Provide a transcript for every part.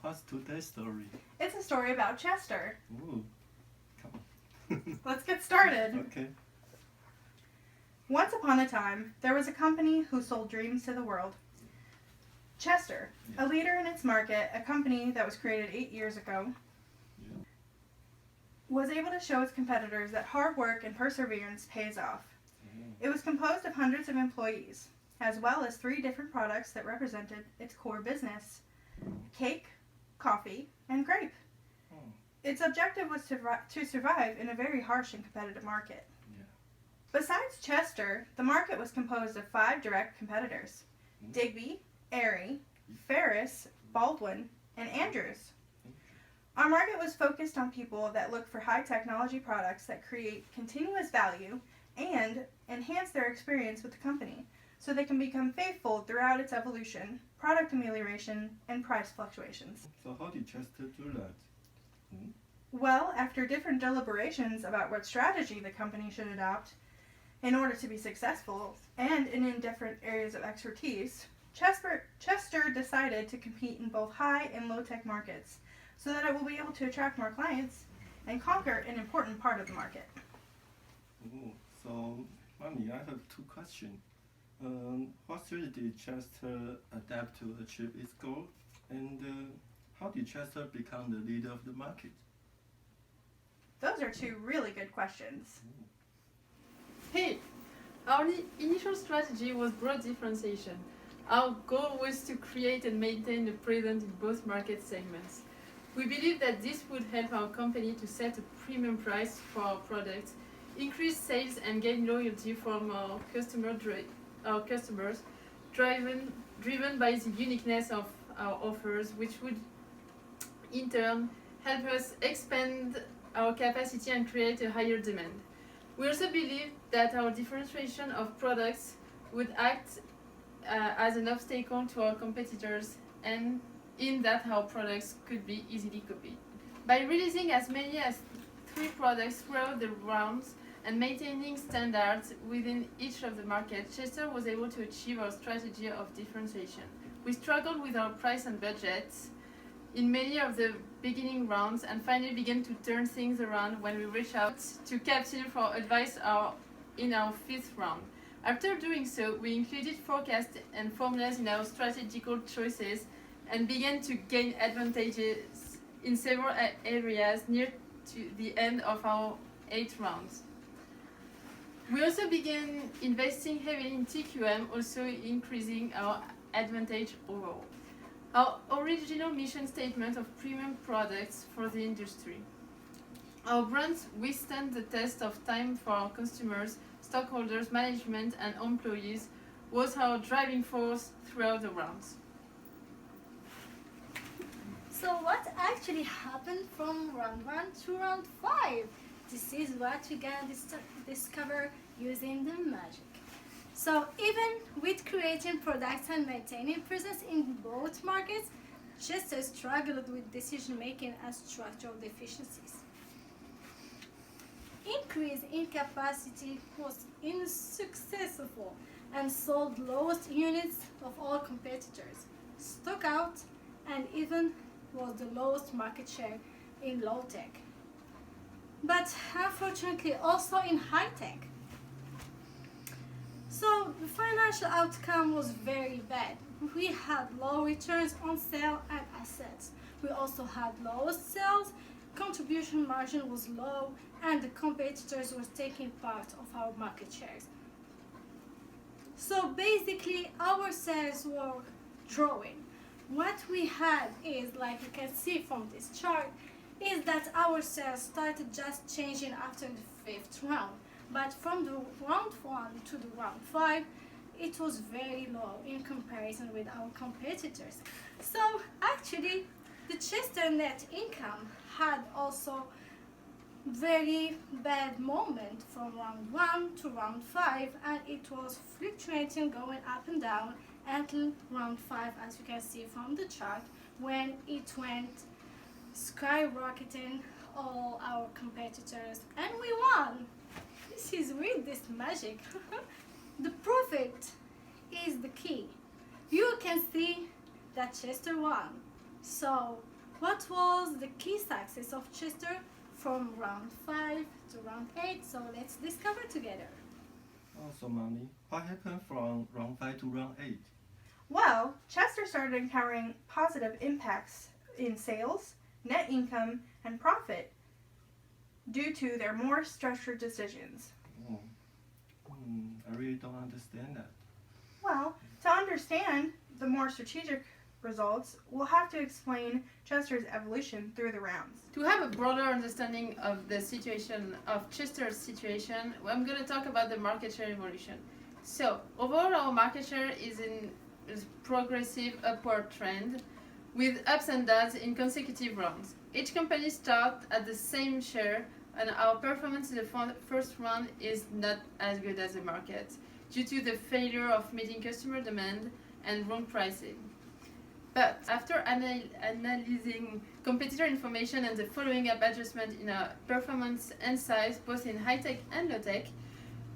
what's today's story? It's a story about Chester. Ooh, come on. Let's get started. Okay. Once upon a time, there was a company who sold dreams to the world. Chester, a leader in its market, a company that was created 8 years ago, was able to show its competitors that hard work and perseverance pays off. It was composed of hundreds of employees, as well as 3 different products that represented its core business: cake, coffee, and grape. Its objective was to survive in a very harsh and competitive market. Besides Chester, the market was composed of 5 direct competitors: Digby, Airy, Ferris, Baldwin, and Andrews. Our market was focused on people that look for high technology products that create continuous value and enhance their experience with the company so they can become faithful throughout its evolution, product amelioration, and price fluctuations. So how did Chester do that? Well, after different deliberations about what strategy the company should adopt in order to be successful and in different areas of expertise, Chester decided to compete in both high and low-tech markets so that it will be able to attract more clients and conquer an important part of the market. So, Mommy, I have 2 questions. What strategy did Chester adapt to achieve its goal? And how did Chester become the leader of the market? Those are 2 really good questions. Hey, our initial strategy was broad differentiation. Our goal was to create and maintain a presence in both market segments. We believe that this would help our company to set a premium price for our products, increase sales, and gain loyalty from our customers, driven by the uniqueness of our offers, which would in turn help us expand our capacity and create a higher demand. We also believe that our differentiation of products would act as an obstacle to our competitors, and in that our products could be easily copied. By releasing as many as 3 products throughout the rounds and maintaining standards within each of the markets, Chester was able to achieve our strategy of differentiation. We struggled with our price and budgets in many of the beginning rounds and finally began to turn things around when we reached out to Capsim for advice in our 5th round. After doing so, we included forecasts and formulas in our strategical choices and began to gain advantages in several areas near to the end of our 8th rounds. We also began investing heavily in TQM, also increasing our advantage overall. Our original mission statement of premium products for the industry. Our brands withstand the test of time for our customers, stockholders, management, and employees was our driving force throughout the rounds. So what actually happened from round 1 to round 5? This is what we can discover using the magic. So even with creating products and maintaining presence in both markets, Chester struggled with decision making and structural deficiencies. Increase in capacity was unsuccessful and sold lowest units of all competitors. Stock out and even was the lowest market share in low tech. But unfortunately also in high tech. So the financial outcome was very bad. We had low returns on sale and assets. We also had lowest sales, contribution margin was low, and the competitors were taking part of our market shares. So basically our sales were drawing. What we had is, like you can see from this chart, is that our sales started just changing after the 5th round. But from the round 1 to the round 5, it was very low in comparison with our competitors. So actually, the Chester net income had also very bad moment from round 1 to round 5, and it was fluctuating, going up and down until round 5, as you can see from the chart, when it went skyrocketing all our competitors, and we won. This is with this magic. The profit is the key. You can see that Chester won, So, what was the key success of Chester from round 5 to round 8? So, let's discover together. Also, Mommy, what happened from round 5 to round 8? Well, Chester started encountering positive impacts in sales, net income, and profit due to their more structured decisions. Oh. I really don't understand that. Well, to understand the more strategic results, we'll have to explain Chester's evolution through the rounds. To have a broader understanding of the situation of Chester's situation, I'm going to talk about the market share evolution. So, overall, our market share is in a progressive upward trend with ups and downs in consecutive rounds. Each company starts at the same share, and our performance in the first round is not as good as the market due to the failure of meeting customer demand and wrong pricing. But after analyzing competitor information and the following up adjustment in our performance and size, both in high-tech and low-tech,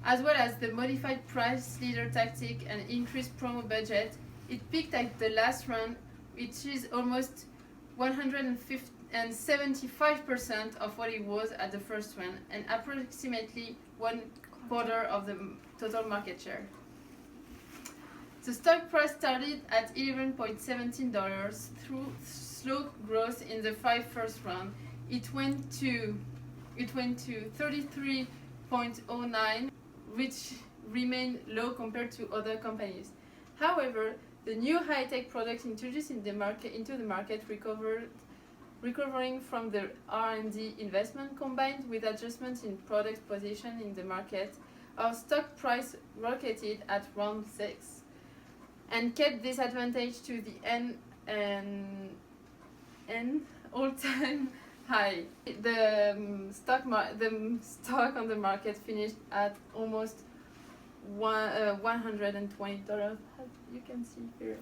as well as the modified price leader tactic and increased promo budget, it peaked at the last round, which is almost 175% of what it was at the first round, and approximately 1/4 of the total market share. The stock price started at $11.17 through slow growth in the first round. It went to 33.09, which remained low compared to other companies. However, the new high-tech products introduced into the market recovering from the R&D investment combined with adjustments in product position in the market, our stock price rocketed at round 6 and kept this advantage to the end all-time high. The stock on the market finished at almost $120, as you can see here.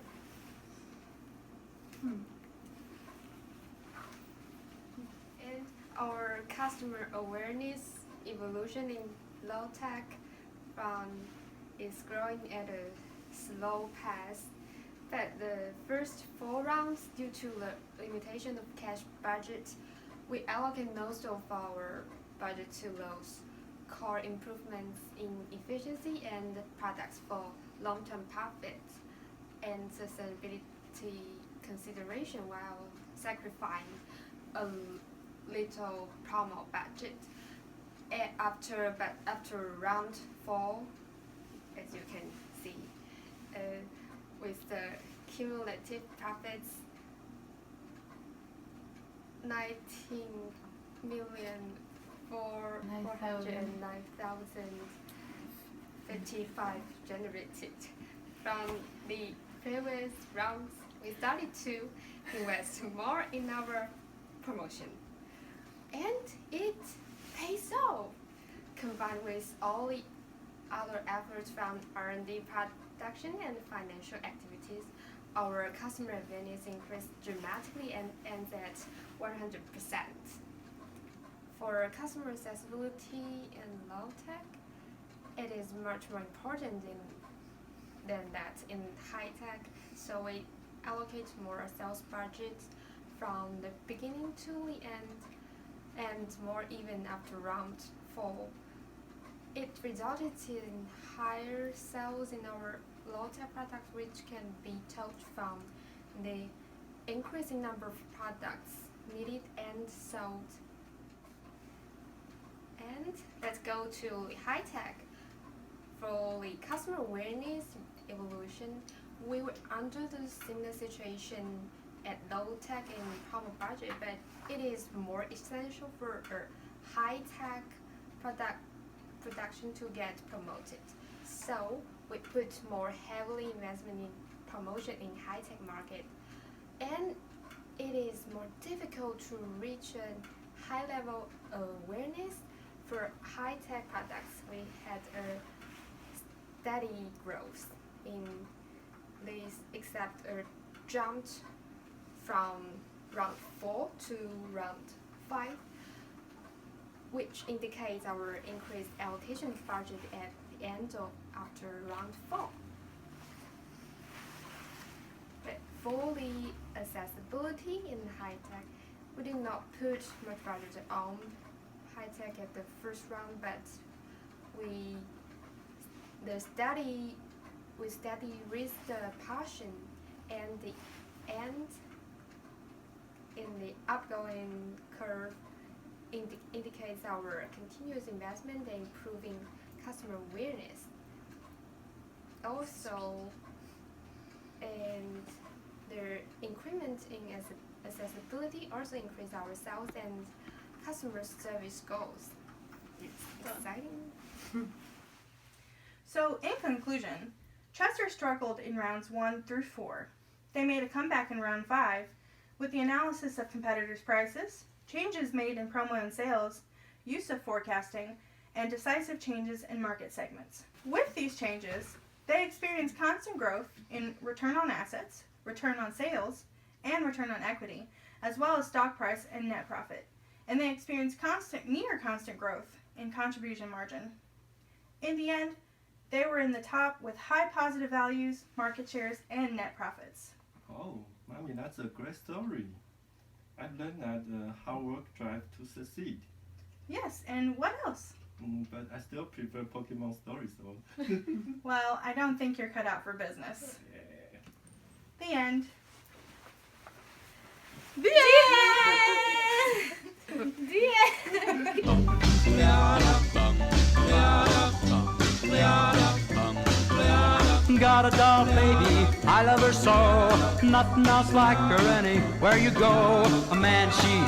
And our customer awareness evolution in low tech is growing at a slow pace. But the first 4 rounds, due to the limitation of cash budget, we allocate most of our budget to those core improvements in efficiency and products for long-term profit and sustainability consideration while sacrificing a little promo budget. After round 4, as you can see, with the cumulative profits 19,409,055 generated from the previous rounds. We started to invest more in our promotion, and it pays off. Combined with all the other efforts from R&D production and financial activities, our customer awareness increased dramatically and ends at 100%. For customer accessibility in low tech, it is much more important than that in high tech, so we allocate more sales budgets from the beginning to the end and more even after round 4. It resulted in higher sales in our low-tech products, which can be told from the increasing number of products needed and sold. And let's go to high-tech. For the customer awareness evolution, we were under the similar situation at low-tech and promo budget, but it is more essential for a high-tech production to get promoted. So we put more heavily investment in promotion in high-tech market, and it is more difficult to reach a high level awareness for high-tech products. We had a steady growth in this, except a jumped from round 4 to round 5, which indicates our increased allocation budget at the end of after round 4. But fully accessibility in high tech. We did not put much budget on high tech at the first round, but we steady raised the passion, and in the upgoing curve indicates our continuous investment in improving customer awareness. Also, and the increment in accessibility also increase our sales and customer service goals. It's exciting. So, in conclusion, Chester struggled in rounds 1 through 4. They made a comeback in round 5 with the analysis of competitors' prices, changes made in promo and sales, use of forecasting, and decisive changes in market segments. With these changes, they experienced constant growth in return on assets, return on sales, and return on equity, as well as stock price and net profit. And they experienced near constant growth in contribution margin. In the end, they were in the top with high positive values, market shares, and net profits. Oh, Mommy, that's a great story. I've learned that hard work drives to succeed. Yes, and what else? But I still prefer Pokemon stories though. Well, I don't think you're cut out for business. Yeah. The end. The end. The Got a doll baby, I love her so. Nothing else like her anywhere you go. A man she